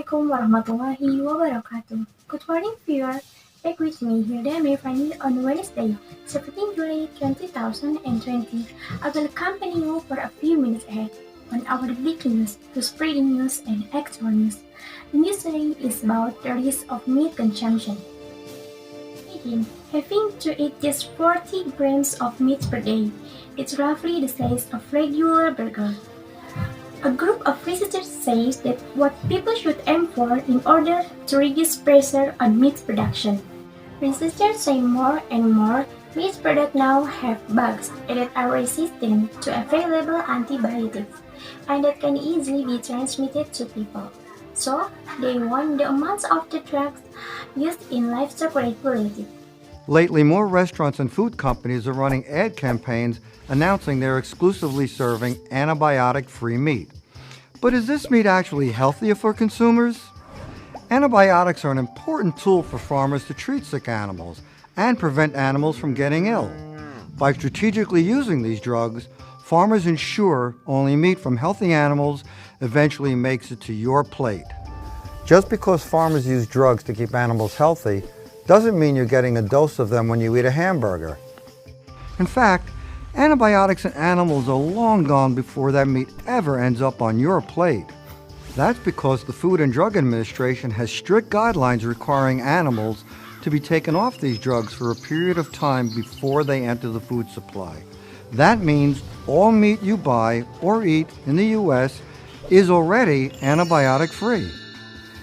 Assalamualaikum warahmatullahi wabarakatuh. Good morning, viewer. Back with me, Hilda Mevani on Wednesday, 17 July 2020. I will accompany you for a few minutes ahead on our breaking news to spreading news and extra news. The news today is about the risk of meat consumption. Imagine having to eat just 40 grams of meat per day. It's roughly the size of a regular burger. A group of researchers says that what people should aim for in order to reduce pressure on meat production. Researchers say more and more meat products now have bugs that are resistant to available antibiotics and that can easily be transmitted to people. So, they want the amounts of the drugs used in livestock regulated. Lately, more restaurants and food companies are running ad campaigns announcing they're exclusively serving antibiotic-free meat. But is this meat actually healthier for consumers? Antibiotics are an important tool for farmers to treat sick animals and prevent animals from getting ill. By strategically using these drugs, farmers ensure only meat from healthy animals eventually makes it to your plate. Just because farmers use drugs to keep animals healthy doesn't mean you're getting a dose of them when you eat a hamburger. In fact, antibiotics in animals are long gone before that meat ever ends up on your plate. That's because the Food and Drug Administration has strict guidelines requiring animals to be taken off these drugs for a period of time before they enter the food supply. That means all meat you buy or eat in the U.S. is already antibiotic-free.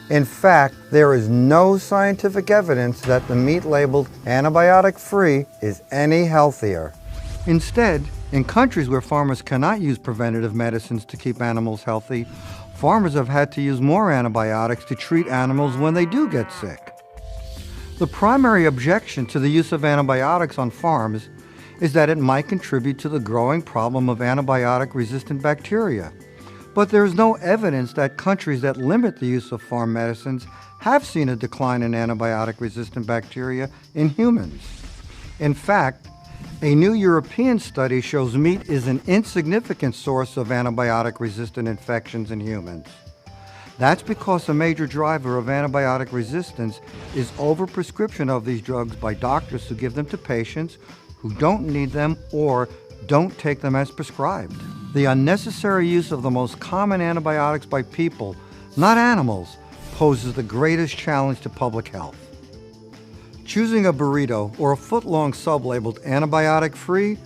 In fact, there is no scientific evidence that the meat labeled antibiotic-free is any healthier. Instead, in countries where farmers cannot use preventative medicines to keep animals healthy, farmers have had to use more antibiotics to treat animals when they do get sick. The primary objection to the use of antibiotics on farms is that it might contribute to the growing problem of antibiotic-resistant bacteria. But there is no evidence that countries that limit the use of farm medicines have seen a decline in antibiotic-resistant bacteria in humans. In fact, a new European study shows meat is an insignificant source of antibiotic-resistant infections in humans. That's because a major driver of antibiotic resistance is overprescription of these drugs by doctors who give them to patients who don't need them or don't take them as prescribed. The unnecessary use of the most common antibiotics by people, not animals, poses the greatest challenge to public health. Choosing a burrito or a foot-long sub labeled antibiotic-free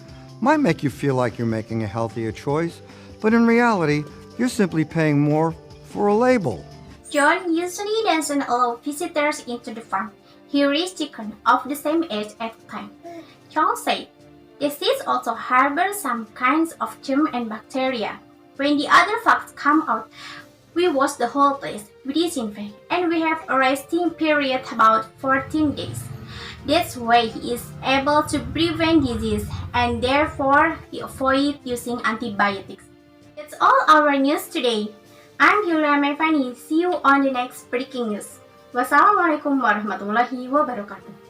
might make you feel like you're making a healthier choice, but in reality, you're simply paying more for a label. John usually doesn't allow visitors into the farm. He raised chicken of the same age at the time. John said, "The seeds also harbor some kinds of germs and bacteria. When the other facts come out, we wash the whole place, we disinfect, and we have a resting period about 14 days. That's why he is able to prevent disease, and therefore he avoids using antibiotics." That's all our news today. I'm Yulia Mevani. See you on the next breaking news. Wassalamualaikum warahmatullahi wabarakatuh.